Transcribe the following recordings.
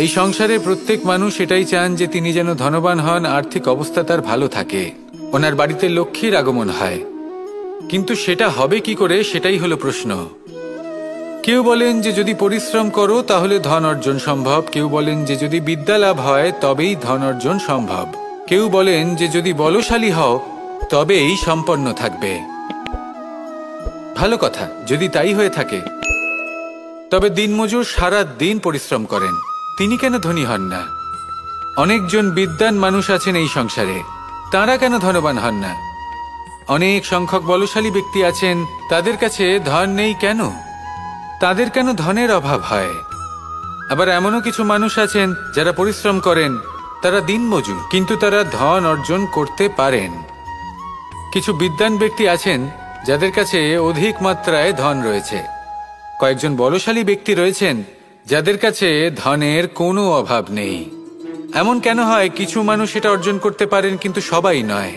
এই সংসারে প্রত্যেক মানুষ এটাই চান যে তিনি যেন ধনবান হন, আর্থিক অবস্থা তার ভালো থাকে, ওনার বাড়িতে লক্ষ্মীর আগমন হয়। কিন্তু সেটা হবে কি করে, সেটাই হলো প্রশ্ন। কেউ বলেন যে যদি পরিশ্রম করো তাহলে ধন অর্জন সম্ভব, কেউ বলেন যে যদি বিদ্যা লাভ হয় তবেই ধন অর্জন সম্ভব, কেউ বলেন যে যদি বলশালী হও তবেই সম্পন্ন থাকবে। ভালো কথা, যদি তাই হয়ে থাকে তবে দিনমজুর সারা দিন পরিশ্রম করেন, তিনি কেন ধনী হন না? অনেকজন বিদ্বান মানুষ আছেন এই সংসারে, তাঁরা কেন ধনবান হন না? অনেক সংখ্যক বলশালী ব্যক্তি আছেন, তাদের কাছে ধন নেই কেন? তাদের কেন ধনের অভাব হয়? আবার এমনও কিছু মানুষ আছেন যারা পরিশ্রম করেন, তারা দিনমজুর, কিন্তু তারা ধন অর্জন করতে পারেন। কিছু বিদ্বান ব্যক্তি আছেন যাদের কাছে অধিক মাত্রায় ধন রয়েছে। কয়েকজন বলশালী ব্যক্তি রয়েছেন যাদের কাছে ধনের কোনো অভাব নেই। এমন কেন হয় কিছু মানুষ এটা অর্জন করতে পারেন কিন্তু সবাই নয়?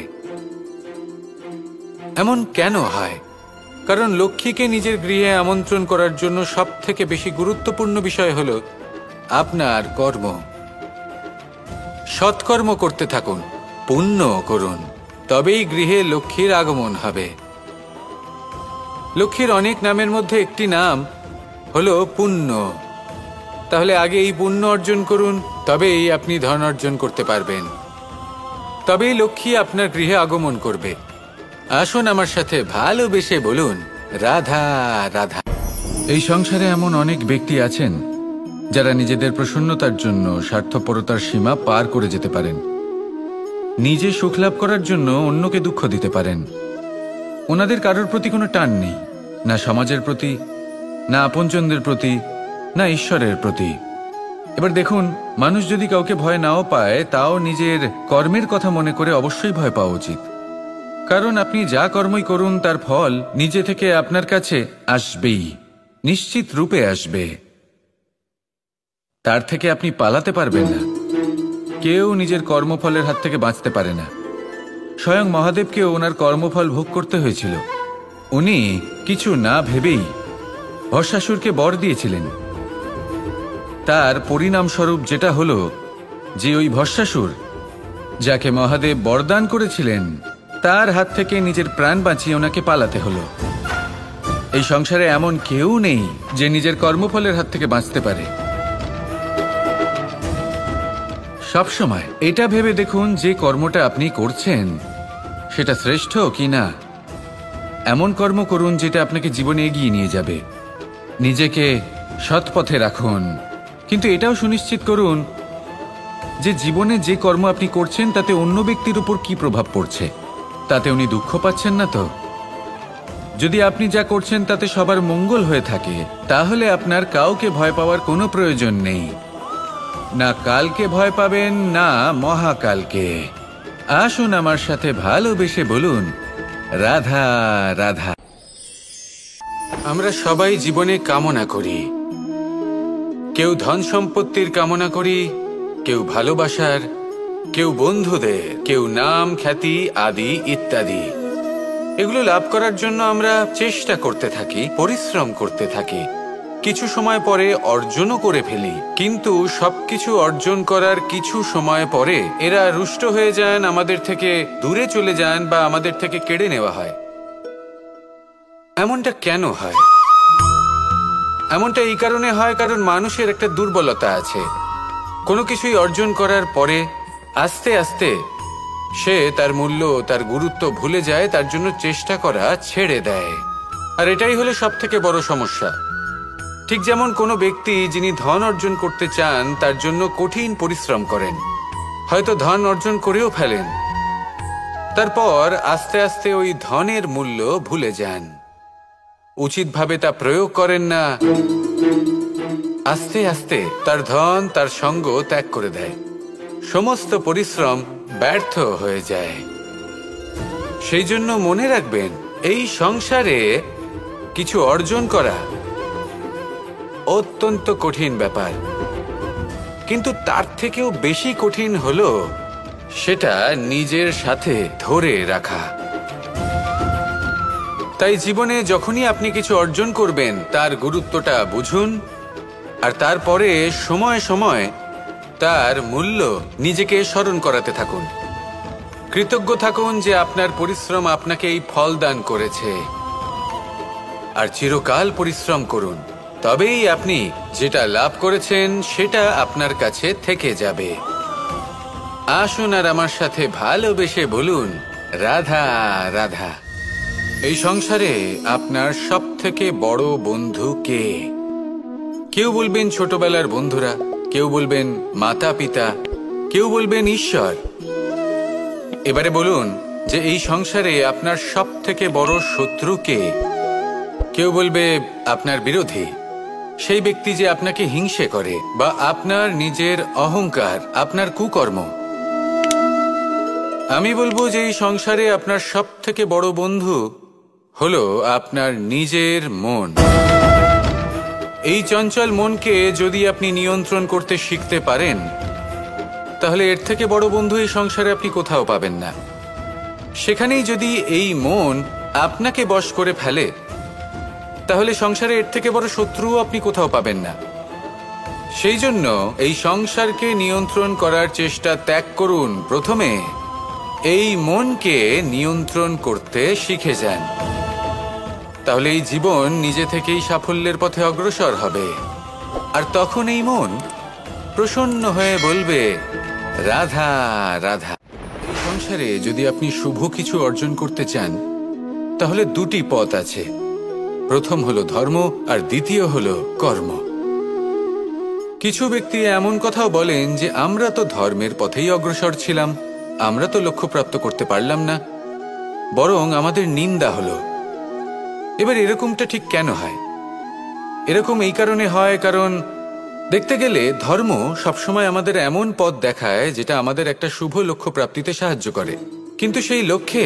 এমন কেন হয়? কারণ লক্ষ্মীকে নিজের গৃহে আমন্ত্রণ করার জন্য সবথেকে বেশি গুরুত্বপূর্ণ বিষয় হলো আপনার কর্ম। সৎকর্ম করতে থাকুন, পুণ্য করুন, তবেই গৃহে লক্ষ্মীর আগমন হবে। লক্ষ্মীর অনেক নামের মধ্যে একটি নাম হলো পুণ্য। তাহলে আগে এই পুণ্য অর্জন করুন, তবেই আপনি ধন অর্জন করতে পারবেন, তবেই লক্ষ্মী আপনার গৃহে আগমন করবে। আসুন আমার সাথে ভালোবেসে বলুন রাধা রাধা। এই সংসারে এমন অনেক ব্যক্তি আছেন যারা নিজেদের প্রসন্নতার জন্য স্বার্থপরতার সীমা পার করে যেতে পারেন। নিজে সুখ লাভ করার জন্য অন্যকে দুঃখ দিতে পারেন। ওনাদের কারোর প্রতি কোনো টান নেই, না সমাজের প্রতি, না আপনজনদের প্রতি, না ঈশ্বরের প্রতি। এবার দেখুন, মানুষ যদি কাউকে ভয় নাও পায়, তাও নিজের কর্মের কথা মনে করে অবশ্যই ভয় পাওয়া উচিত। কারণ আপনি যা কর্মই করুন তার ফল নিজে থেকে আপনার কাছে আসবেই, নিশ্চিত রূপে আসবে। তার থেকে আপনি পালাতে পারবেন না। কেউ নিজের কর্মফলের হাত থেকে বাঁচতে পারে না। স্বয়ং মহাদেবকেও ওনার কর্মফল ভোগ করতে হয়েছিল। উনি কিছু না ভেবেই ভস্মাসুরকে বর দিয়েছিলেন। তার পরিণামস্বরূপ যেটা হলো যে ওই ভস্মাসুর, যাকে মহাদেব বরদান করেছিলেন, তার হাত থেকে নিজের প্রাণ বাঁচিয়ে ওনাকে পালাতে হলো। এই সংসারে এমন কেউ নেই যে নিজের কর্মফলের হাত থেকে বাঁচতে পারে। সবসময় এটা ভেবে দেখুন যে কর্মটা আপনি করছেন সেটা শ্রেষ্ঠ কি না। এমন কর্ম করুন যেটা আপনাকে জীবনে এগিয়ে নিয়ে যাবে। নিজেকে সৎ পথে রাখুন, কিন্তু এটাও সুনিশ্চিত করুন যে জীবনে যে কর্ম আপনি করছেন তাতে অন্য ব্যক্তির উপর কি প্রভাব পড়ছে, তাতে উনি দুঃখ পাচ্ছেন না তো? যদি আপনি যা করছেন তাতে সবার মঙ্গল হয়ে থাকে, তাহলে আপনার কাউকে ভয় পাওয়ার কোনো প্রয়োজন নেই। না কালকে ভয় পাবেন, না মহাকালকে। আসুন আমার সাথে ভালোবেসে বলুন রাধা রাধা। আমরা সবাই জীবনে কামনা করি। কেউ ধন সম্পত্তির কামনা করি, কেউ ভালোবাসার, কেউ বন্ধুদের, কেউ নাম খ্যাতি আদি ইত্যাদি। এগুলো লাভ করার জন্য আমরা চেষ্টা করতে থাকি, পরিশ্রম করতে থাকি, কিছু সময় পরে অর্জনও করে ফেলি। কিন্তু সবকিছু অর্জন করার কিছু সময় পরে এরা রুষ্ট হয়ে যান, আমাদের থেকে দূরে চলে যান বা আমাদের থেকে কেড়ে নেওয়া হয়। এমনটা কেন হয়? এমনটা এই কারণে হয় কারণ মানুষের একটা দুর্বলতা আছে। কোনো কিছুই অর্জন করার পরে আস্তে আস্তে সে তার মূল্য, তার গুরুত্ব ভুলে যায়, তার জন্য চেষ্টা করা ছেড়ে দেয়। আর এটাই হলো সবথেকে বড় সমস্যা। ঠিক যেমন কোনো ব্যক্তি যিনি ধন অর্জন করতে চান তার জন্য কঠিন পরিশ্রম করেন, হয়তো ধন অর্জন করেও ফেলেন, তারপর আস্তে আস্তে ওই ধনের মূল্য ভুলে যান, উচিতভাবে তা প্রয়োগ করেন না, আস্তে আস্তে তার ধন তার সঙ্গ ত্যাগ করে দেয়, সমস্ত পরিশ্রম ব্যর্থ হয়ে যায়। সেই জন্য মনে রাখবেন, এই সংসারে কিছু অর্জন করা অত্যন্ত কঠিন ব্যাপার, কিন্তু তার থেকেও বেশি কঠিন হলো সেটা নিজের সাথে ধরে রাখা। তাই জীবনে যখনই আপনি কিছু অর্জন করবেন তার গুরুত্বটা বুঝুন, আর তারপরে সময় সময় তার মূল্য নিজেকে স্মরণ করাতে থাকুন। কৃতজ্ঞ থাকুন যে আপনার পরিশ্রম আপনাকে এই ফল দান করেছে, আর চিরকাল পরিশ্রম করুন। তবেই আপনি যেটা লাভ করেছেন সেটা আপনার কাছে থেকে যাবে। আসুন আর আমার সাথে ভালোবেসে বলুন, রাধা রাধা। এই সংসারে আপনার সবথেকে বড় বন্ধু কে? কেউ বলবেন ছোটবেলার বন্ধুরা, কেউ বলবেন মাতা পিতা, কেউ বলবেন ঈশ্বর। এবারে বলুন যে এই সংসারে আপনার সবথেকে বড় শত্রু কে? কেউ বলবে আপনার বিরোধী, সেই ব্যক্তি যে আপনাকে হিংসে করে, বা আপনার নিজের অহংকার, আপনার কুকর্ম। আমি বলবো যে এই সংসারে আপনার সবথেকে বড় বন্ধু হলো আপনার নিজের মন। এই চঞ্চল মনকে যদি আপনি নিয়ন্ত্রণ করতে শিখতে পারেন, তাহলে এর থেকে বড় বন্ধু এই সংসারে আপনি কোথাও পাবেন না। সেখানেই যদি এই মন আপনাকে বশ করে ফেলে, তাহলে সংসারে এর থেকে বড় শত্রুও আপনি কোথাও পাবেন না। সেই জন্য এই সংসারকে নিয়ন্ত্রণ করার চেষ্টা ত্যাগ করুন। প্রথমে এই মনকে নিয়ন্ত্রণ করতে শিখে যান, তাহলে এই জীবন নিজে থেকেই সাফল্যের পথে অগ্রসর হবে। আর তখন এই মন প্রসন্ন হয়ে বলবে, রাধা রাধা। এই সংসারে যদি আপনি শুভ কিছু অর্জন করতে চান, তাহলে দুটি পথ আছে। প্রথম হলো ধর্ম, আর দ্বিতীয় হলো কর্ম। কিছু ব্যক্তি এমন কথাও বলেন যে আমরা তো ধর্মের পথেই অগ্রসর ছিলাম, আমরা তো লক্ষ্যপ্রাপ্ত করতে পারলাম না, বরং আমাদের নিন্দা হলো। এবার এরকমটা ঠিক কেন হয়? এরকম এই কারণে হয়, কারণ দেখতে গেলে ধর্ম সবসময় আমাদের এমন পথ দেখায় যেটা আমাদের একটা শুভ লক্ষ্য প্রাপ্তিতে সাহায্য করে, কিন্তু সেই লক্ষ্যে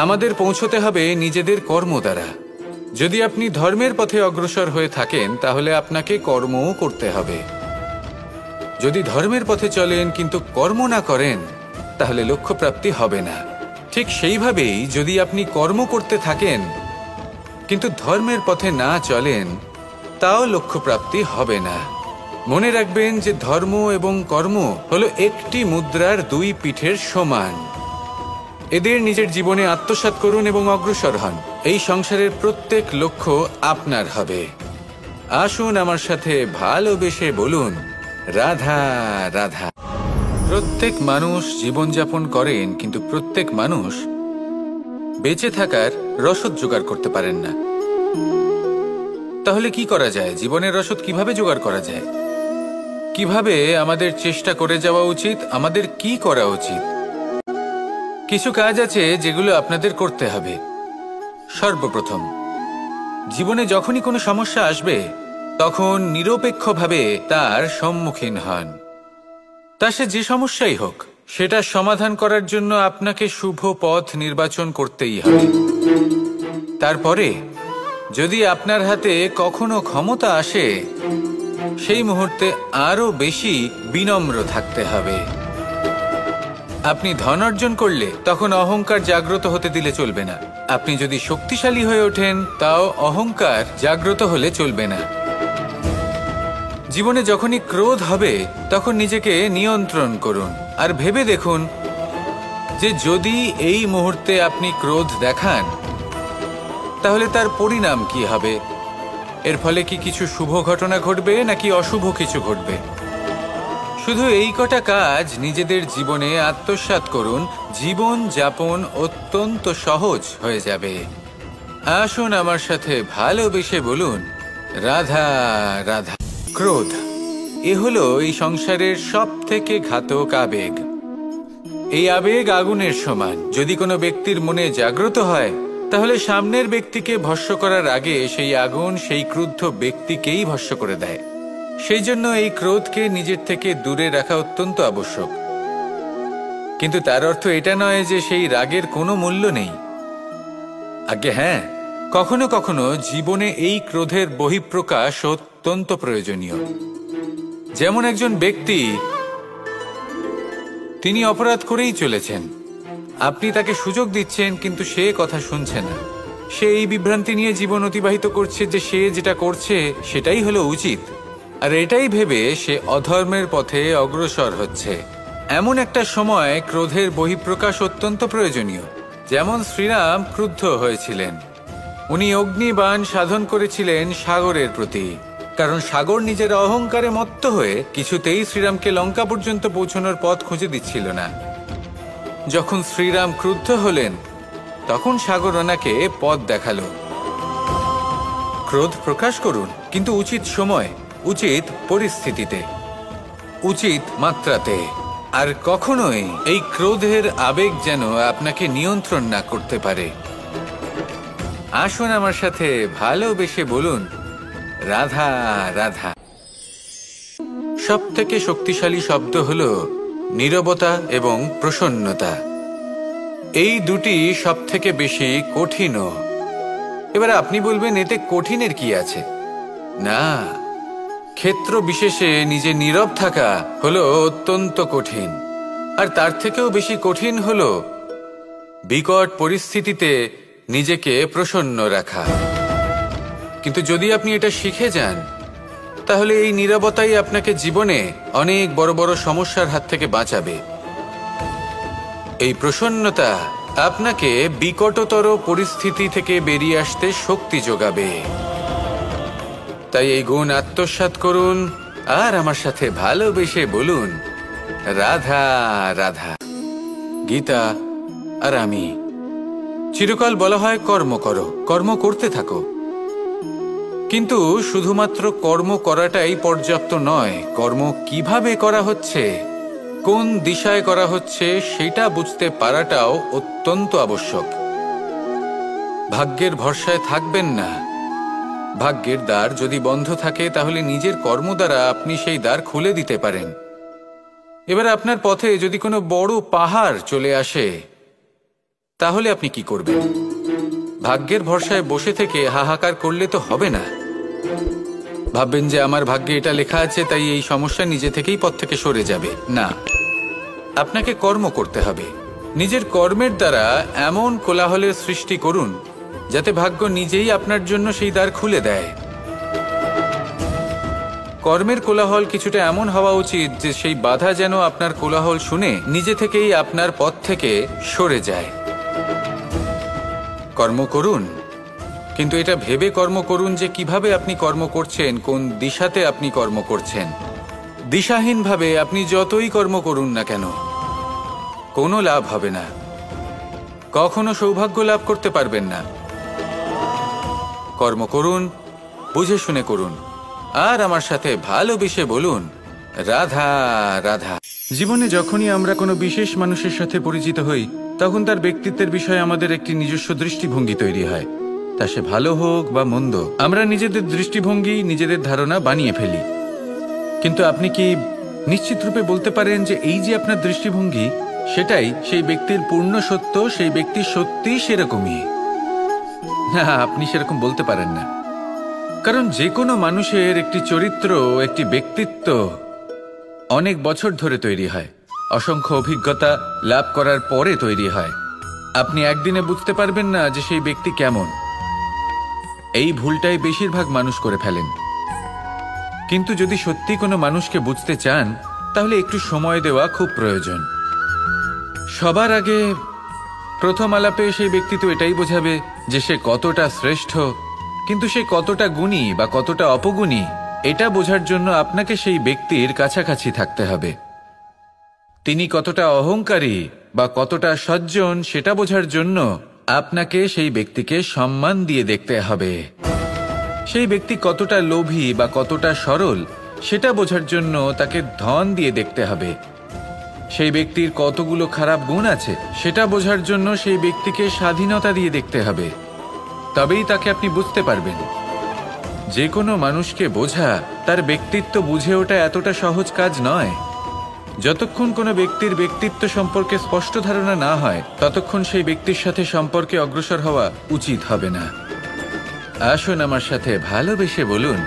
আমাদের পৌঁছতে হবে নিজেদের কর্ম দ্বারা। যদি আপনি ধর্মের পথে অগ্রসর হয়ে থাকেন, তাহলে আপনাকে কর্মও করতে হবে। যদি ধর্মের পথে চলেন কিন্তু কর্ম না করেন, তাহলে লক্ষ্যপ্রাপ্তি হবে না। ঠিক সেইভাবেই যদি আপনি কর্ম করতে থাকেন কিন্তু ধর্মের পথে না চলেন, তাও লক্ষ্যপ্রাপ্তি হবে না। মনে রাখবেন যে ধর্ম এবং কর্ম হলো একটি মুদ্রার দুই পিঠের সমান। এদের নিজের জীবনে আত্মসাৎ করুন এবং অগ্রসর হন। এই সংসারের প্রত্যেক লক্ষ্য আপনার হবে। আসুন আমার সাথে ভালোবেসে বলুন, রাধা রাধা। প্রত্যেক মানুষ জীবনযাপন করেন, কিন্তু প্রত্যেক মানুষ বেঁচে থাকার রসদ জোগাড় করতে পারেন না। তাহলে কি করা যায়? জীবনের রসদ কিভাবে জোগাড় করা যায়? কিভাবে আমাদের চেষ্টা করে যাওয়া উচিত? আমাদের কি করা উচিত? কিছু কাজ আছে যেগুলো আপনাদের করতে হবে। সর্বপ্রথম, জীবনে যখনই কোনো সমস্যা আসবে, তখন নিরপেক্ষভাবে তার সম্মুখীন হন। তা সে যে সমস্যাই হোক, সেটা সমাধান করার জন্য আপনাকে শুভ পথ নির্বাচন করতেই হবে। তারপরে যদি আপনার হাতে কখনো ক্ষমতা আসে, সেই মুহূর্তে আরো বেশি বিনম্র থাকতে হবে। আপনি ধন অর্জন করলে তখন অহংকার জাগ্রত হতে দিলে চলবে না। আপনি যদি শক্তিশালী হয়ে ওঠেন, তাও অহংকার জাগ্রত হলে চলবে না। জীবনে যখনই ক্রোধ হবে, তখন নিজেকে নিয়ন্ত্রণ করুন আর ভেবে দেখুন যে যদি এই মুহূর্তে আপনি ক্রোধ দেখান, তাহলে তার পরিণাম কি হবে। এর ফলে কি কিছু শুভ ঘটনা ঘটবে নাকি অশুভ কিছু ঘটবে? শুধু এই কটা কাজ নিজেদের জীবনে আত্মসাৎ করুন, জীবন যাপন অত্যন্ত সহজ হয়ে যাবে। আসুন আমার সাথে ভালোবেসে বলুন, রাধা রাধা। ক্রোধ এ হলো এই সংসারের সবথেকে ঘাতক আবেগ। এই আবেগ আগুনের সমান। যদি কোনো ব্যক্তির মনে জাগ্রত হয়, তাহলে সামনের ব্যক্তিকে ভস্ম করার আগে সেই আগুন সেই ক্রুদ্ধ ব্যক্তিকেই ভস্ম করে দেয়। সেই জন্য এই ক্রোধকে নিজের থেকে দূরে রাখা অত্যন্ত আবশ্যক। কিন্তু তার অর্থ এটা নয় যে সেই রাগের কোনো মূল্য নেই। আগে হ্যাঁ, কখনো কখনো জীবনে এই ক্রোধের বহিঃপ্রকাশ অত্যন্ত প্রয়োজনীয়। যেমন একজন ব্যক্তি, তিনি অপরাধ করেই চলেছেন, আপনি তাকে সুযোগ দিচ্ছেন কিন্তু সে কথা শুনছে না। সে এই বিভ্রান্তি নিয়ে জীবন অতিবাহিত করছে যে সে যেটা করছে সেটাই হলো উচিত, আর এটাই ভেবে সে অধর্মের পথে অগ্রসর হচ্ছে। এমন একটা সময় ক্রোধের বহিঃপ্রকাশ অত্যন্ত প্রয়োজনীয়। যেমন শ্রীরাম ক্রুদ্ধ হয়েছিলেন, উনি অগ্নিবাণ সাধন করেছিলেন সাগরের প্রতি, কারণ সাগর নিজের অহংকারে মত্ত হয়ে কিছুতেই শ্রীরামকে লঙ্কা পর্যন্ত পৌঁছানোর পথ খুঁজে দিচ্ছিল না। যখন শ্রীরাম ক্রুদ্ধ হলেন তখন সাগর ওনাকে পথ দেখালো। ক্রোধ প্রকাশ করুন, কিন্তু উচিত সময়, উচিত পরিস্থিতিতে, উচিত মাত্রাতে। আর কখনোই এই ক্রোধের আবেগ যেন আপনাকে নিয়ন্ত্রণ না করতে পারে। আসুন আমার সাথে ভালোবেসে বলুন, রাধা রাধা। সব থেকে শক্তিশালী শব্দ হলো নীরবতা এবং প্রসন্নতা। এই দুটি সব থেকে বেশি কঠিনও। এবার আপনি বলবেন, এতে কঠিনের কি আছে? না, ক্ষেত্র বিশেষে নিজে নীরব থাকা হলো অত্যন্ত কঠিন। আর তার থেকেও বেশি কঠিন হলো বিকট পরিস্থিতিতে নিজেকে প্রসন্ন রাখা। কিন্তু যদি আপনি এটা শিখে যান, তাহলে এই নীরবতাই আপনাকে জীবনে অনেক বড় বড় সমস্যার হাত থেকে বাঁচাবে। এই প্রসন্নতা আপনাকে বিকটতর পরিস্থিতি থেকে বেরিয়ে আসতে শক্তি যোগাবে। তাই এই গুণ আত্মসাৎ করুন আর আমার সাথে ভালোবেসে বলুন, রাধা রাধা। গীতা আর আমি। চিরকাল বলা হয় কর্ম করো, কর্ম করতে থাকো। কিন্তু শুধুমাত্র কর্ম করাটাই পর্যাপ্ত নয়, কর্ম কিভাবে করা হচ্ছে, কোন দিশায় করা হচ্ছে সেটা বুঝতে পারাটাও অত্যন্ত আবশ্যক। ভাগ্যের ভরসায় থাকবেন না। ভাগ্যের দ্বার যদি বন্ধ থাকে তাহলে নিজের কর্ম দ্বারা আপনি সেই দ্বার খুলে দিতে পারেন। এবার আপনার পথে যদি কোনো বড় পাহাড় চলে আসে, তাহলে আপনি কি করবেন? ভাগ্যের ভরসায় বসে থেকে হাহাকার করলে তো হবে না। ভাববেন যে আমার ভাগ্যে এটা লেখা আছে, তাই এই সমস্যা নিজে থেকেই পথ থেকে সরে যাবে। না, আপনাকে কর্ম করতে হবে। নিজের কর্মের দ্বারা এমন কোলাহলের সৃষ্টি করুন যাতে ভাগ্য নিজেই আপনার জন্য সেই দ্বার খুলে দেয়। কর্মের কোলাহল কিছুটা এমন হওয়া উচিত যে সেই বাধা যেন আপনার কোলাহল শুনে নিজে থেকেই আপনার পথ থেকে সরে যায়। কর্ম করুন, কিন্তু এটা ভেবে কর্ম করুন যে কিভাবে আপনি কর্ম করছেন, কোন দিশাতে আপনি কর্ম করছেন। দিশাহীনভাবে আপনি যতই কর্ম করুন না কেন, কোনো লাভ হবে না। কখনো সৌভাগ্য লাভ করতে পারবেন না। কর্ম করুন, বুঝে শুনে করুন, আর আমার সাথে ভালোবেসে বলুন, রাধা রাধা। জীবনে যখনই আমরা কোনো বিশেষ মানুষের সাথে পরিচিত হই, তখন তার ব্যক্তিত্বের বিষয়ে আমাদের একটি নিজস্ব দৃষ্টিভঙ্গি তৈরি হয়। তা সে ভালো হোক বা মন্দ, আমরা নিজেদের দৃষ্টিভঙ্গি, নিজেদের ধারণা বানিয়ে ফেলি। কিন্তু আপনি কি নিশ্চিত রূপে বলতে পারেন যে এই যে আপনার দৃষ্টিভঙ্গি, সেটাই সেই ব্যক্তির পূর্ণ সত্য, সেই ব্যক্তি সত্যিই সেরকমই? না, আপনি সেরকম বলতে পারেন না। কারণ যে কোনো মানুষের একটি চরিত্র, একটি ব্যক্তিত্ব অনেক বছর ধরে তৈরি হয়, অসংখ্য অভিজ্ঞতা লাভ করার পরে তৈরি হয়। আপনি একদিনে বুঝতে পারবেন না যে সেই ব্যক্তি কেমন। এই ভুলটাই বেশিরভাগ মানুষ করে ফেলেন। কিন্তু যদি সত্যি কোনো মানুষকে বুঝতে চান, তাহলে একটু সময় দেওয়া খুব প্রয়োজন। সবার আগে প্রথম আলাপে সেই ব্যক্তি তো এটাই বোঝাবে যে সে কতটা শ্রেষ্ঠ, কিন্তু সে কতটা গুণী বা কতটা অপগুণী, এটা বোঝার জন্য আপনাকে সেই ব্যক্তির কাছাকাছি থাকতে হবে। তিনি কতটা অহংকারী বা কতটা সজ্জন, সেটা বোঝার জন্য আপনাকে সেই ব্যক্তিকে সম্মান দিয়ে দেখতে হবে। সেই ব্যক্তি কতটা লোভী বা কতটা সরল, সেটা বোঝার জন্য তাকে ধন দিয়ে দেখতে হবে। সেই ব্যক্তির কতগুলো খারাপ গুণ আছে, সেটা বোঝার জন্য সেই ব্যক্তিকে স্বাধীনতা দিয়ে দেখতে হবে। তবেই তাকে আপনি বুঝতে পারবেন। যে কোনো মানুষকে বোঝা, তার ব্যক্তিত্ব বুঝে ওঠা এতটা সহজ কাজ নয়। যতক্ষণ কোনো ব্যক্তির ব্যক্তিত্ব সম্পর্কে স্পষ্ট ধারণা না হয়, ততক্ষণ সেই ব্যক্তির সাথে সম্পর্কে অগ্রসর হওয়া উচিত হবে না। আসুন আমার সাথে ভালোবেসে বলুন,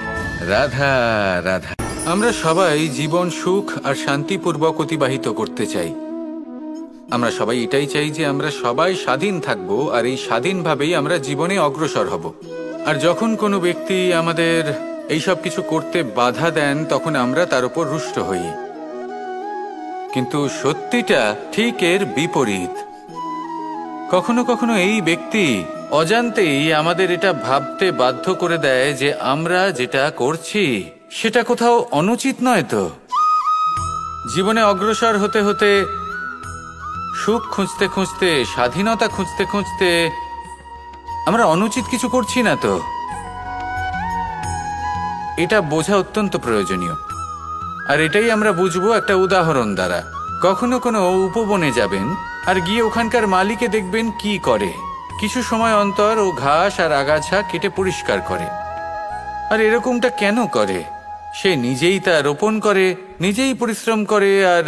রাধা রাধা। আমরা সবাই জীবন সুখ আর শান্তিপূর্বক অতিবাহিত করতে চাই। আমরা সবাই এটাই চাই যে আমরা সবাই স্বাধীন থাকব, আর এই স্বাধীনভাবেই আমরা জীবনে অগ্রসর হব। আর যখন কোনো ব্যক্তি আমাদের এইসব কিছু করতে বাধা দেন, তখন আমরা তার উপর রুষ্ট হই। কিন্তু সত্যিটা ঠিক এর বিপরীত। কখনো কখনো এই ব্যক্তি অজান্তেই আমাদের এটা ভাবতে বাধ্য করে দেয় যে আমরা যেটা করছি সেটা কোথাও অনুচিত নয়। তো জীবনে অগ্রসর হতে হতে, সুখ খুঁজতে খুঁজতে, স্বাধীনতা খুঁজতে খুঁজতে আমরা অনুচিত কিছু করছি না তো? এটা বোঝা অত্যন্ত প্রয়োজনীয়। আর এটাই আমরা বুঝবো একটা উদাহরণ দ্বারা। কখনো কোনো উপবনে যাবেন আর গিয়ে ওখানকার মালিকে দেখবেন কি করে। কিছু সময় অন্তর ও ঘাস আর আগাছা কেটে পরিষ্কার করে। আর এরকমটা কেন করে? সে নিজেই তা রোপণ করে, নিজেই পরিশ্রম করে, আর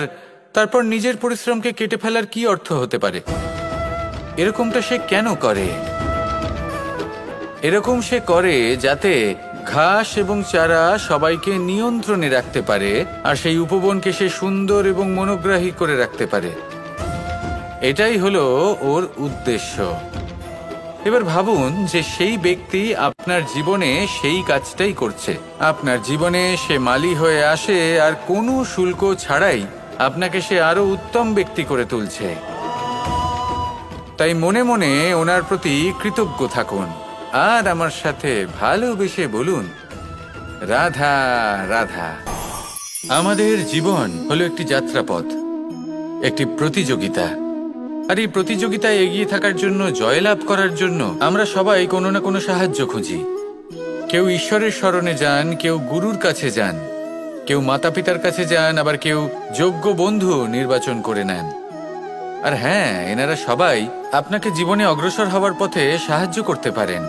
তারপর নিজের পরিশ্রমকে কেটে ফেলার কি অর্থ হতে পারে? এরকমটা সে কেন করে? এরকম সে করে যাতে ঘাস এবং চারা সবাইকে নিয়ন্ত্রণে রাখতে পারে, আর সেই উপবনকে সে সুন্দর এবং মনোগ্রাহী করে রাখতে পারে। এটাই হলো ওর উদ্দেশ্য। এবার ভাবুন যে সেই ব্যক্তি আপনার জীবনে সেই কাজটাই করছে। আপনার জীবনে সে মালি হয়ে আসে আর কোনো শুল্ক ছাড়াই আপনাকে সে আরো উত্তম ব্যক্তি করে তুলছে। তাই মনে মনে ওনার প্রতি কৃতজ্ঞ থাকুন আর আমার সাথে ভালোবেসে বলুন, রাধা রাধা। আমাদের জীবন হলো একটি যাত্রাপথ, একটি প্রতিযোগিতা। আর এই প্রতিযোগিতায় এগিয়ে থাকার জন্য, জয়লাভ করার জন্য আমরা সবাই কোনো না কোনো সাহায্য খুঁজি। কেউ ঈশ্বরের শরণে যান, কেউ গুরুর কাছে যান, কেউ মাতা পিতার কাছে যান, আবার কেউ যোগ্য বন্ধু নির্বাচন করে নেন। আর হ্যাঁ, এনারা সবাই আপনাকে জীবনে অগ্রসর হওয়ার পথে সাহায্য করতে পারেন।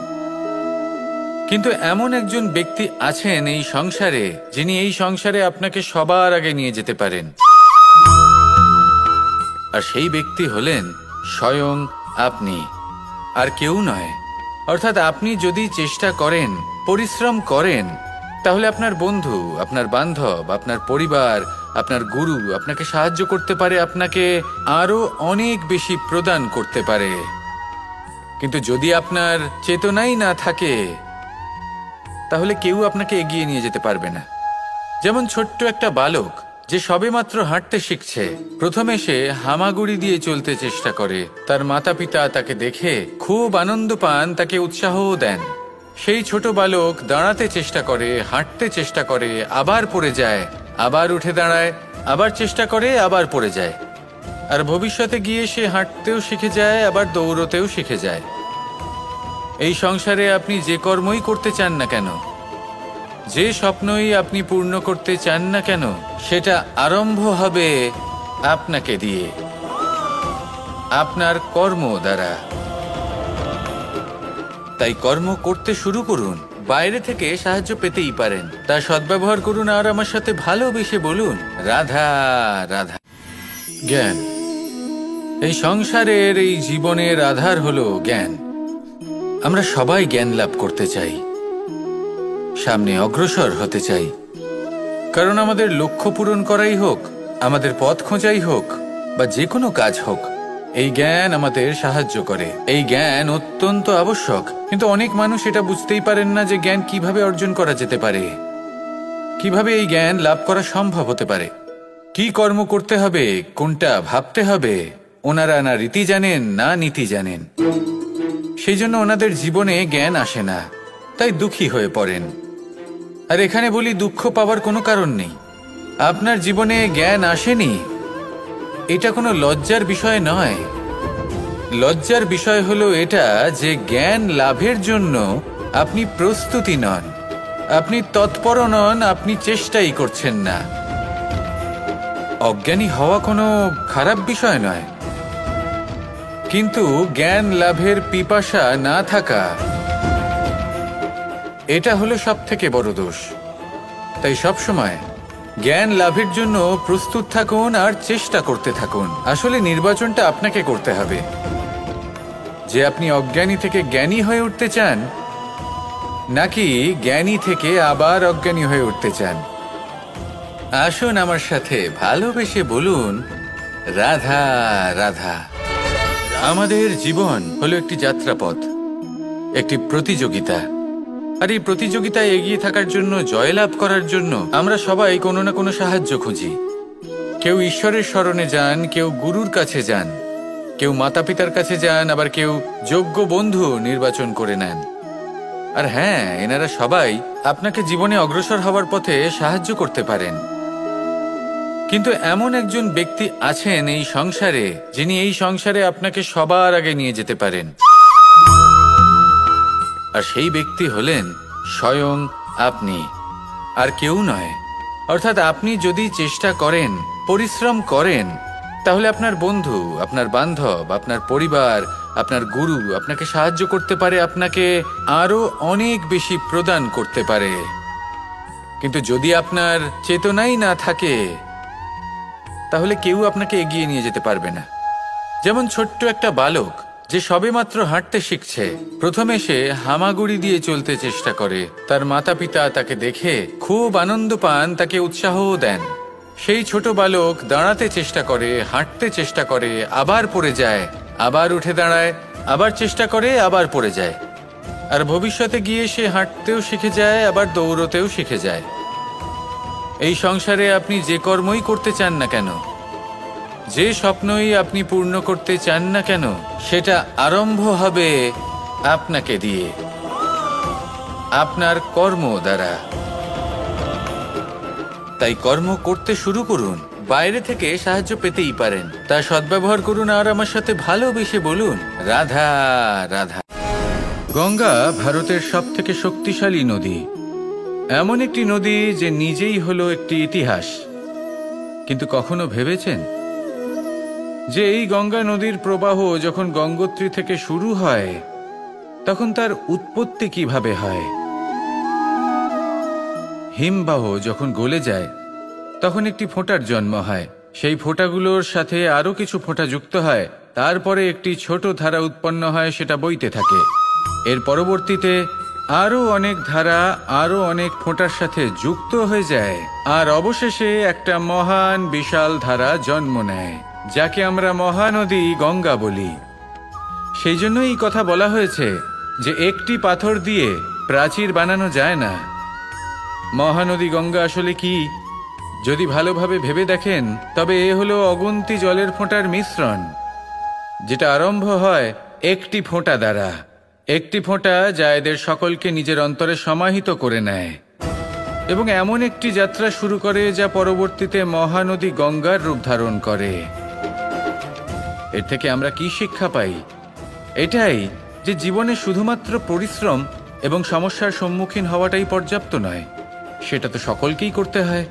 কিন্তু এমন একজন ব্যক্তি আছেন এই সংসারে, যিনি এই সংসারে আপনাকে সবার আগে নিয়ে যেতে পারেন। আর সেই ব্যক্তি হলেন স্বয়ং আপনি, আর কেউ নয়। অর্থাৎ আপনি যদি চেষ্টা করেন, পরিশ্রম করেন, তাহলে আপনার বন্ধু, আপনার বান্ধব, আপনার পরিবার, আপনার গুরু আপনাকে সাহায্য করতে পারে, আপনাকে আরো অনেক বেশি প্রদান করতে পারে। কিন্তু যদি আপনার চেতনাই না থাকে, তাহলে কেউ আপনাকে এগিয়ে নিয়ে যেতে পারবে না। যেমন ছোট্ট একটা বালক যে সবেমাত্র হাঁটতে শিখছে, প্রথমে সে হামাগুড়ি দিয়ে চলতে চেষ্টা করে। তার মাতা পিতা তাকে দেখে খুব আনন্দ পান, তাকে উৎসাহও দেন। সেই ছোট বালক দাঁড়াতে চেষ্টা করে, হাঁটতে চেষ্টা করে, আবার পড়ে যায়, আবার উঠে দাঁড়ায়, আবার চেষ্টা করে, আবার পড়ে যায়। আর ভবিষ্যতে গিয়ে সে হাঁটতেও শিখে যায়, আবার দৌড়তেও শিখে যায়। এই সংসারে আপনি যে কর্মই করতে চান না কেন, যে স্বপ্নই আপনি পূর্ণ করতে চান না কেন, সেটা আরম্ভ হবে আপনাকে দিয়ে, আপনার কর্ম দ্বারা। তাই কর্ম করতে শুরু করুন। বাইরে থেকে সাহায্য পেতেই পারেন, তা সদ্ব্যবহার করুন আর আমার সাথে ভালোবেসে বলুন, রাধা রাধা। জ্ঞান। এই সংসারের, এই জীবনের আধার হলো জ্ঞান। আমরা সবাই জ্ঞান লাভ করতে চাই, সামনে অগ্রসর হতে চাই। কারণ আমাদের লক্ষ্য পূরণ করাই হোক, আমাদের পথ খোঁজাই হোক, বা যে কোনো কাজ হোক, এই জ্ঞান আমাদের সাহায্য করে। এই জ্ঞান অত্যন্ত আবশ্যক। কিন্তু অনেক মানুষ এটা বুঝতেই পারেন না যে জ্ঞান কিভাবে অর্জন করা যেতে পারে, কিভাবে এই জ্ঞান লাভ করা সম্ভব হতে পারে, কি কর্ম করতে হবে, কোনটা ভাবতে হবে। ওনারা না রীতি জানেন, না নীতি জানেন। সেই জন্য ওনাদের জীবনে জ্ঞান আসে না, তাই দুঃখী হয়ে পড়েন। আর এখানে বলি, দুঃখ পাওয়ার কোনো কারণ নেই। আপনার জীবনে জ্ঞান আসেনি, এটা কোনো লজ্জার বিষয় নয়। লজ্জার বিষয় হলো এটা যে জ্ঞান লাভের জন্য আপনি প্রস্তুতি নন, আপনি তৎপর নন, আপনি চেষ্টাই করছেন না। অজ্ঞানী হওয়া কোনো খারাপ বিষয় নয়, কিন্তু জ্ঞান লাভের পিপাসা না থাকা, এটা হলো সবথেকে বড় দোষ। তাই সবসময় জ্ঞান লাভের জন্য প্রস্তুত থাকুন আর চেষ্টা করতে থাকুন। আসলে নির্বাচনটা আপনাকে করতে হবে যে আপনি অজ্ঞানী থেকে জ্ঞানী হয়ে উঠতে চান, নাকি জ্ঞানী থেকে আবার অজ্ঞানী হয়ে উঠতে চান। আসুন আমার সাথে ভালোবেসে বলুন, রাধা রাধা। আমাদের জীবন হলো একটি যাত্রাপথ, একটি প্রতিযোগিতা। আর এই প্রতিযোগিতায় এগিয়ে থাকার জন্য, জয়লাভ করার জন্য আমরা সবাই কোনো না কোনো সাহায্য খুঁজি। কেউ ঈশ্বরের শরণে যান, কেউ গুরুর কাছে যান, কেউ মাতা পিতার কাছে যান, আবার কেউ যোগ্য বন্ধু নির্বাচন করে নেন। আর হ্যাঁ, এনারা সবাই আপনাকে জীবনে অগ্রসর হওয়ার পথে সাহায্য করতে পারেন। কিন্তু এমন একজন ব্যক্তি আছেন এই সংসারে, যিনি এই সংসারে আপনাকে সবার আগে নিয়ে যেতে পারেন। আর সেই ব্যক্তি হলেন স্বয়ং আপনি, আর কেউ নয়। অর্থাৎ আপনি যদি চেষ্টা করেন, পরিশ্রম করেন, তাহলে আপনার বন্ধু, আপনার বান্ধব, আপনার পরিবার, আপনার গুরু আপনাকে সাহায্য করতে পারে, আপনাকে আরো অনেক বেশি প্রদান করতে পারে। কিন্তু যদি আপনার চেতনাই না থাকে, তাহলে কেউ আপনাকে এগিয়ে নিয়ে যেতে পারবে না। যেমন ছোট্ট একটা বালক যে সবেমাত্র হাঁটতে শিখছে, প্রথমে সে হামাগুড়ি দিয়ে চলতে চেষ্টা করে। তার মাতা পিতা তাকে দেখে খুব আনন্দ পান, তাকে উৎসাহও দেন। সেই ছোট বালক দাঁড়াতে চেষ্টা করে, হাঁটতে চেষ্টা করে, আবার পড়ে যায়, আবার উঠে দাঁড়ায়, আবার চেষ্টা করে, আবার পড়ে যায়। আর ভবিষ্যতে গিয়ে সে হাঁটতেও শিখে যায়, আবার দৌড়তেও শিখে যায়। এই সংসারে আপনি যে কর্মই করতে চান না কেন, যে স্বপ্নই আপনি পূর্ণ করতে চান না কেন, সেটা আরম্ভ হবে আপনাকে দিয়ে, আপনার কর্ম দ্বারা। তাই কর্ম করতে শুরু করুন। বাইরে থেকে সাহায্য পেতেই পারেন, তা সদ্ব্যবহার করুন। আর আমার সাথে ভালোবেসে বলুন, রাধা রাধা। গঙ্গা ভারতের সবথেকে শক্তিশালী নদী, এমন একটি নদী যে নিজেই হলো একটি ইতিহাস। কিন্তু কখনো ভেবেছেন যে এই গঙ্গা নদীর প্রবাহ যখন গঙ্গোত্রী থেকে শুরু হয়, তখন তার উৎপত্তি কিভাবে হয়? হিমবাহ যখন গলে যায়, তখন একটি ফোঁটার জন্ম হয়। সেই ফোঁটাগুলোর সাথে আরো কিছু ফোঁটা যুক্ত হয়, তারপরে একটি ছোট ধারা উৎপন্ন হয়, সেটা বইতে থাকে। এর পরবর্তীতে আরো অনেক ধারা আরো অনেক ফোঁটার সাথে যুক্ত হয়ে যায়, আর অবশেষে একটা মহান বিশাল ধারা জন্ম নেয়, যাকে আমরা মহানদী গঙ্গা বলি। সেই জন্য এই কথা বলা হয়েছে যে একটি পাথর দিয়ে প্রাচীর বানানো যায় না। মহানদী গঙ্গা আসলে কি, যদি ভালোভাবে ভেবে দেখেন, তবে এ হলো অগুন্তি জলের ফোঁটার মিশ্রণ, যেটা আরম্ভ হয় একটি ফোঁটা দ্বারা। একটি ফোঁটা যা এদের সকলকে নিজের অন্তরে সমাহিত করে নেয় এবং এমন একটি যাত্রা শুরু করে যা পরবর্তীতে মহানদী গঙ্গার রূপ ধারণ করে। এর থেকে আমরা কি শিক্ষা পাই? এটাই যে জীবনে শুধুমাত্র পরিশ্রম এবং সমস্যার সম্মুখীন হওয়াটাই পর্যাপ্ত নয়, সেটা তো সকলকেই করতে হয়।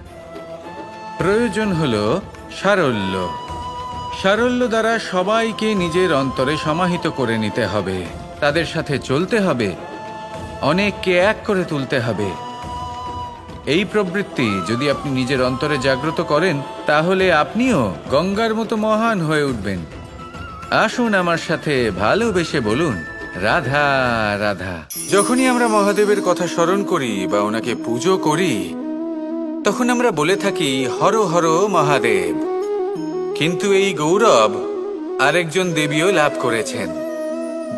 প্রয়োজন হলো সারল্য। সারল্য দ্বারা সবাইকে নিজের অন্তরে সমাহিত করে নিতে হবে, তাদের সাথে চলতে হবে, অনেককে এক করে তুলতে হবে। এই প্রবৃত্তি যদি আপনি নিজের অন্তরে জাগ্রত করেন, তাহলে আপনিও গঙ্গার মতো মহান হয়ে উঠবেন। আসুন আমার সাথে ভালোবেসে বলুন, রাধা রাধা। যখনই আমরা মহাদেবের কথা স্মরণ করি বা ওনাকে পুজো করি, তখন আমরা বলে থাকি হর হর মহাদেব। কিন্তু এই গৌরব আরেকজন দেবীও লাভ করেছেন,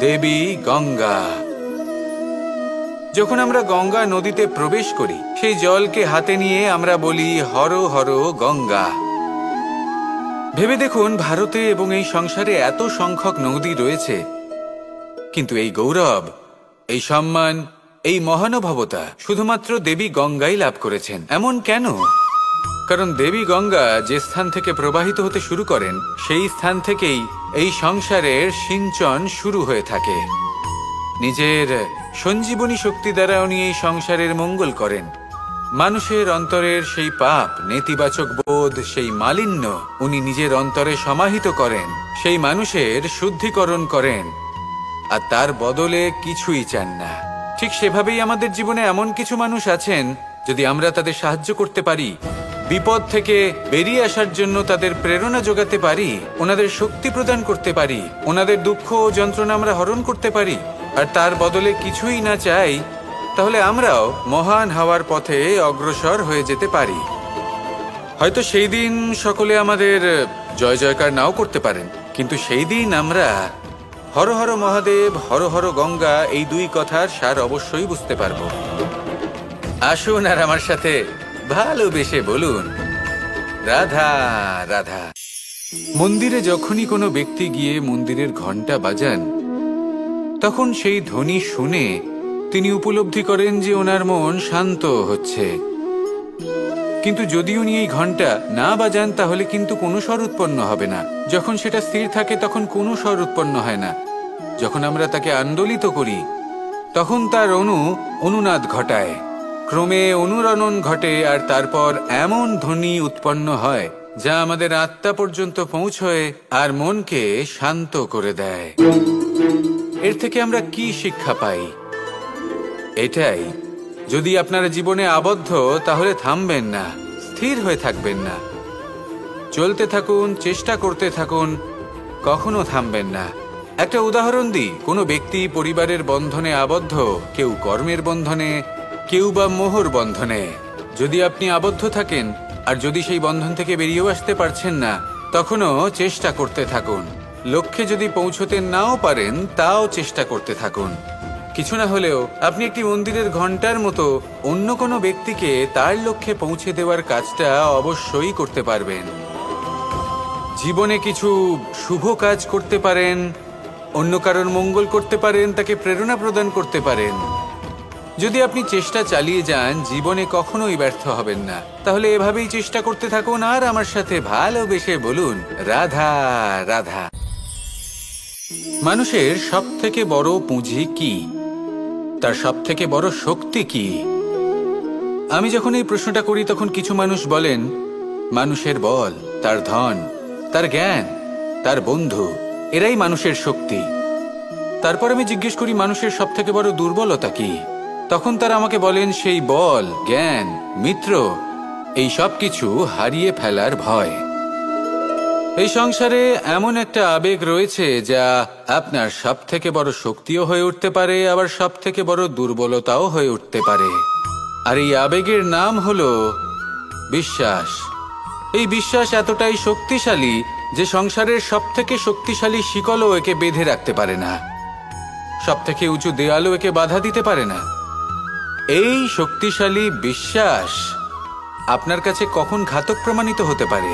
দেবী গঙ্গা। যখন আমরা গঙ্গা নদীতে প্রবেশ করি, সেই জলকে হাতে নিয়ে আমরা বলি হর হর গঙ্গা। ভেবে দেখুন, ভারতে এবং এই সংসারে এত সংখ্যক নদী রয়েছে, কিন্তু এই গৌরব, এই সম্মান, এই মহানুভবতা শুধুমাত্র দেবী গঙ্গাই লাভ করেছেন। এমন কেন? কারণ দেবী গঙ্গা যে স্থান থেকে প্রবাহিত হতে শুরু করেন, সেই স্থান থেকেই এই সংসারের সিঞ্চন শুরু হয়ে থাকে। নিজের সঞ্জীবনী শক্তি দ্বারা উনি এই সংসারের মঙ্গল করেন। মানুষের অন্তরের সেই পাপ, নেতিবাচক বোধ, সেই মালিন্য উনি নিজের অন্তরে সমাহিত করেন, সেই মানুষের শুদ্ধিকরণ করেন, আর তার বদলে কিছুই চান না। ঠিক সেভাবেই আমাদের জীবনে এমন কিছু মানুষ আছেন, যদি আমরা তাদের সাহায্য করতে পারি, বিপদ থেকে বেরিয়ে আসার জন্য তাদের প্রেরণা যোগাতে পারি, ওনাদের শক্তি প্রদান করতে পারি, ওনাদের দুঃখ ও যন্ত্রণা আমরা হরণ করতে পারি, আর তার বদলে কিছুই না চাই, তাহলে আমরাও মহান হওয়ার পথে অগ্রসর হয়ে যেতে পারি। হয়তো সেই দিন সকলে আমাদের জয় জয়কার নাও করতে পারেন, কিন্তু সেই দিন আমরা হর হর মহাদেব, হর হর গঙ্গা, এই দুই কথার সার অবশ্যই বুঝতে পারবো। আসুন আর আমার সাথে ভালোবেসে বলুন, রাধা রাধা। মন্দিরে যখনই কোনো ব্যক্তি গিয়ে মন্দিরের ঘন্টা বাজান, তখন সেই ধ্বনি শুনে তিনি উপলব্ধি করেন যে ওনার মন শান্ত হচ্ছে। কিন্তু যদি উনি এই ঘন্টা না বাজান তাহলে কিন্তু কোনো স্বর উৎপন্ন হবে না। যখন সেটা স্থির থাকে তখন কোনো স্বর উৎপন্ন হয় না। যখন আমরা তাকে আন্দোলিত করি তখন তার অনুনাদ ঘটায়, ক্রমে অনুরণন ঘটে, আর তারপর এমন ধ্বনি উৎপন্ন হয় যা আমাদের আত্মা পর্যন্ত পৌঁছয় আর মনকে শান্ত করে দেয়। এর থেকে আমরা কি শিক্ষা পাই? এটাই, যদি আপনারা জীবনে আবদ্ধ তাহলে থামবেন না, স্থির হয়ে থাকবেন না, চলতে থাকুন, চেষ্টা করতে থাকুন, কখনো থামবেন না। একটা উদাহরণ দিই, কোনো ব্যক্তি পরিবারের বন্ধনে আবদ্ধ, কেউ কর্মের বন্ধনে, কেউ বা মোহর বন্ধনে। যদি আপনি আবদ্ধ থাকেন আর যদি সেই বন্ধন থেকে বেরিয়েও আসতে পারছেন না, তখনও চেষ্টা করতে থাকুন। লক্ষ্যে যদি পৌঁছতে নাও পারেন তাও চেষ্টা করতে থাকুন। কিছু না হলেও আপনি একটি মন্দিরের ঘন্টার মতো অন্য কোনো ব্যক্তিকে তার লক্ষ্যে পৌঁছে দেওয়ার কাজটা অবশ্যই করতে পারবেন। জীবনে কিছু শুভ কাজ করতে পারেন, অন্য কারোর মঙ্গল করতে পারেন, তাকে প্রেরণা প্রদান করতে পারেন। যদি আপনি চেষ্টা চালিয়ে যান জীবনে কখনোই ব্যর্থ হবেন না। তাহলে এভাবেই চেষ্টা করতে থাকুন আর আমার সাথে ভালোবেসে বলুন, রাধা রাধা। মানুষের সবথেকে বড় পুঁজি কি? তার সবথেকে বড় শক্তি কি? আমি যখন এই প্রশ্নটা করি তখন কিছু মানুষ বলেন মানুষের বল, তার ধন, তার জ্ঞান, তার বন্ধু, এরাই মানুষের শক্তি। তারপর আমি জিজ্ঞেস করি মানুষের সবথেকে বড় দুর্বলতা কি? তখন তারা আমাকে বলেন সেই বল, জ্ঞান, মিত্র, এই সব কিছু হারিয়ে ফেলার ভয়। এই সংসারে এমন একটা আবেগ রয়েছে যা আপনার সবথেকে বড় শক্তিও হয়ে উঠতে পারে, আবার সবথেকে বড় দুর্বলতাও হয়ে উঠতে পারে। আর এই আবেগের নাম হলো বিশ্বাস। এই বিশ্বাস এতটাই শক্তিশালী যে সংসারের সবথেকে শক্তিশালী শিকলও একে বেঁধে রাখতে পারে না, সবথেকে উঁচু দেয়ালও একে বাধা দিতে পারে না। এই শক্তিশালী বিশ্বাস আপনার কাছে কখন ঘাতক প্রমাণিত হতে পারে?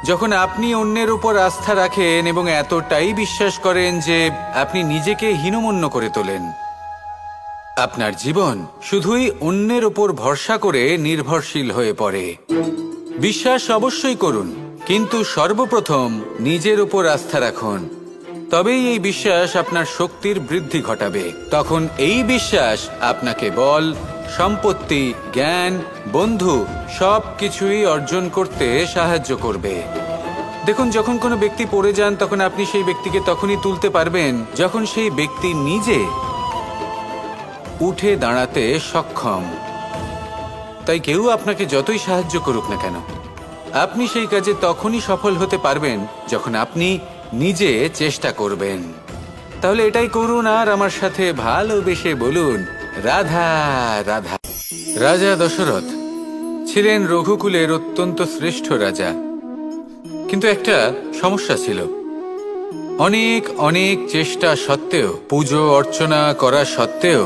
যখন আপনি অন্যের উপর আস্থা রাখেন এবং এতটাই বিশ্বাস করেন যে আপনি নিজেকে হীনমন্য করে তোলেন। আপনার জীবন শুধুই অন্যের উপর ভরসা করে নির্ভরশীল হয়ে পড়ে। বিশ্বাস অবশ্যই করুন, কিন্তু সর্বপ্রথম নিজের উপর আস্থা রাখুন। তবেই এই বিশ্বাস আপনার শক্তির বৃদ্ধি ঘটাবে। তখন এই বিশ্বাস আপনাকে বল, সম্পত্তি, জ্ঞান, বন্ধু সব কিছুই অর্জন করতে সাহায্য করবে। দেখুন, যখন কোনো ব্যক্তি পড়ে যান তখন আপনি সেই ব্যক্তিকে তখনই তুলতে পারবেন যখন সেই ব্যক্তি নিজে উঠে দাঁড়াতে সক্ষম। তাই কেউ আপনাকে যতই সাহায্য করুক না কেন, আপনি সেই কাজে তখনই সফল হতে পারবেন যখন আপনি নিজে চেষ্টা করবেন। তাহলে এটাই করুন আর আমার সাথে ভালোবেসে বলুন, রাধা রাধা। রাজা দশরথ ছিলেন রঘুকুলের অত্যন্ত শ্রেষ্ঠ রাজা, কিন্তু একটা সমস্যা ছিল। অনেক অনেক চেষ্টা সত্ত্বেও, পুজো অর্চনা করা সত্ত্বেও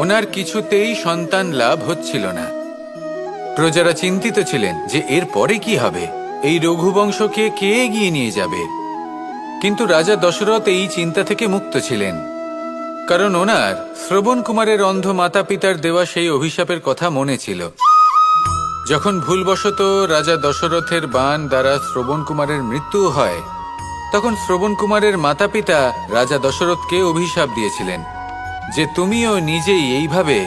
ওনার কিছুতেই সন্তান লাভ হচ্ছিল না। প্রজারা চিন্তিত ছিলেন যে এর পরে কি হবে, এই রঘুবংশকে কে এগিয়ে নিয়ে যাবে। কিন্তু রাজা দশরথ এই চিন্তা থেকে মুক্ত ছিলেন, কারণ ওনার শ্রবণ কুমারের অন্ধ মাতা পিতার দেওয়া সেই অভিশাপের কথা মনে ছিল। যখন ভুলবশত রাজা দশরথের বাণ দ্বারা শ্রবণ কুমারের মৃত্যু হয়, তখন শ্রবণ কুমারের মাতা পিতা রাজা দশরথকে অভিশাপ দিয়েছিলেন যে তুমিও নিজেই এইভাবে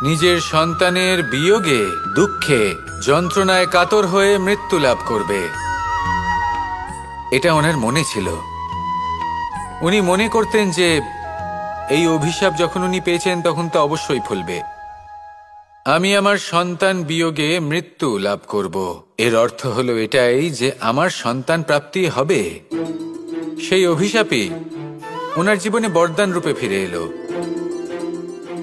নিজের সন্তানের বিয়োগে, দুঃখে, যন্ত্রণায় কাতর হয়ে মৃত্যু লাভ করবে। এটা ওনার মনে ছিল। উনি মনে করতেন যে এই অভিশাপ যখন উনি পেয়েছেন তখন তো অবশ্যই ফলবে। আমি আমার সন্তান বিয়োগে মৃত্যু লাভ করব, এর অর্থ হলো এটাই যে আমার সন্তান প্রাপ্তি হবে। সেই অভিশাপই ওনার জীবনে বরদান রূপে ফিরে এলো।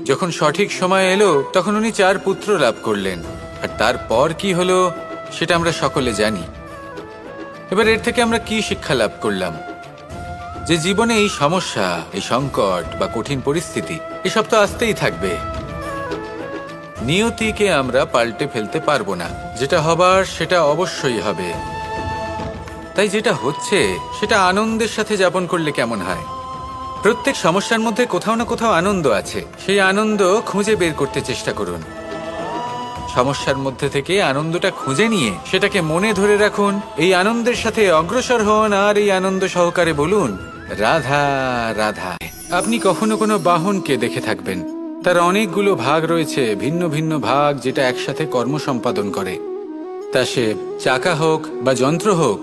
যখন সঠিক সময় এলো তখন উনি 4 পুত্র লাভ করলেন, আর তারপর কি হলো সেটা আমরা সকলে জানি। এবার এর থেকে আমরা কি শিক্ষা লাভ করলাম? যে জীবনে এই সমস্যা, এই সংকট বা কঠিন পরিস্থিতি এসব তো আসতেই থাকবে। নিয়তিকে আমরা পাল্টে ফেলতে পারবো না, যেটা হবার সেটা অবশ্যই হবে। তাই যেটা হচ্ছে সেটা আনন্দের সাথে যাপন করলে কেমন হয়? প্রত্যেক সমস্যার মধ্যে কোথাও না কোথাও আনন্দ আছে, সেই আনন্দ খুঁজে বের করতে চেষ্টা করুন। সমস্যার মধ্যে থেকে আনন্দটা খুঁজে নিয়ে সেটাকে মনে ধরে রাখুন, এই আনন্দের সাথে অগ্রসর হন আর এই আনন্দ সহকারে বলুন, রাধা রাধা। আপনি কখনো কোনো বাহনকে দেখে থাকবেন, তার অনেকগুলো ভাগ রয়েছে, ভিন্ন ভিন্ন ভাগ, যেটা একসাথে কর্ম সম্পাদন করে। তা সে চাকা হোক বা যন্ত্র হোক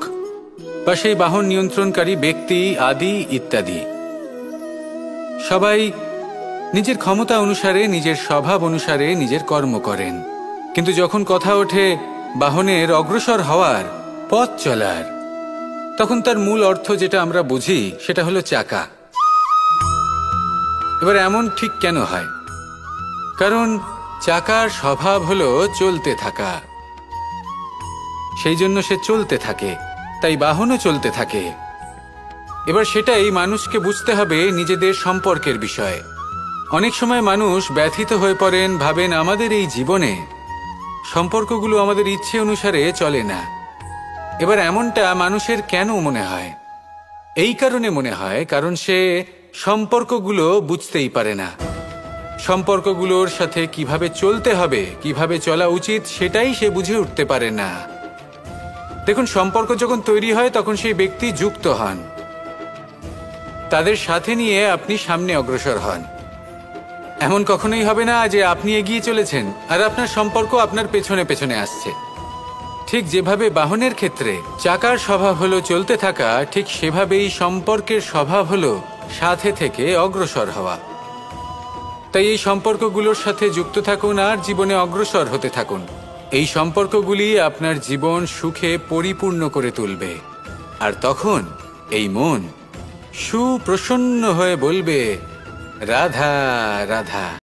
বা সেই বাহন নিয়ন্ত্রণকারী ব্যক্তি আদি ইত্যাদি, সবাই নিজের ক্ষমতা অনুসারে, নিজের স্বভাব অনুসারে নিজের কর্ম করেন। কিন্তু যখন কথা ওঠে বাহনের অগ্রসর হওয়ার, পথ চলার, তখন তার মূল অর্থ যেটা আমরা বুঝি সেটা হলো চাকা। এবার এমন ঠিক কেন হয়? কারণ চাকার স্বভাব হলো চলতে থাকা, সেই জন্য সে চলতে থাকে, তাই বাহনও চলতে থাকে। এবার সেটাই মানুষকে বুঝতে হবে নিজেদের সম্পর্কের বিষয়ে। অনেক সময় মানুষ ব্যথিত হয়ে পড়েন, ভাবেন আমাদের এই জীবনে সম্পর্কগুলো আমাদের ইচ্ছে অনুসারে চলে না। এবার এমনটা মানুষের কেন মনে হয়? এই কারণে মনে হয় কারণ সে সম্পর্কগুলো বুঝতেই পারে না। সম্পর্কগুলোর সাথে কিভাবে চলতে হবে, কিভাবে চলা উচিত, সেটাই সে বুঝে উঠতে পারে না। দেখুন, সম্পর্ক যখন তৈরি হয় তখন সেই ব্যক্তি যুক্ত হন, তাদের সাথে নিয়ে আপনি সামনে অগ্রসর হন। এমন কখনোই হবে না যে আপনি এগিয়ে চলেছেন আর আপনার সম্পর্ক আপনার পেছনে পেছনে আসছে। ঠিক যেভাবে বাহনের ক্ষেত্রে চাকার স্বভাব হলো চলতে থাকা, ঠিক সেভাবেই সম্পর্কের স্বভাব হলো সাথে থেকে অগ্রসর হওয়া। তাই এই সম্পর্কগুলোর সাথে যুক্ত থাকুন আর জীবনে অগ্রসর হতে থাকুন। এই সম্পর্কগুলি আপনার জীবন সুখে পরিপূর্ণ করে তুলবে। আর তখন এই মন সুপ্রসন্ন হয়ে বলবে, রাধা রাধা।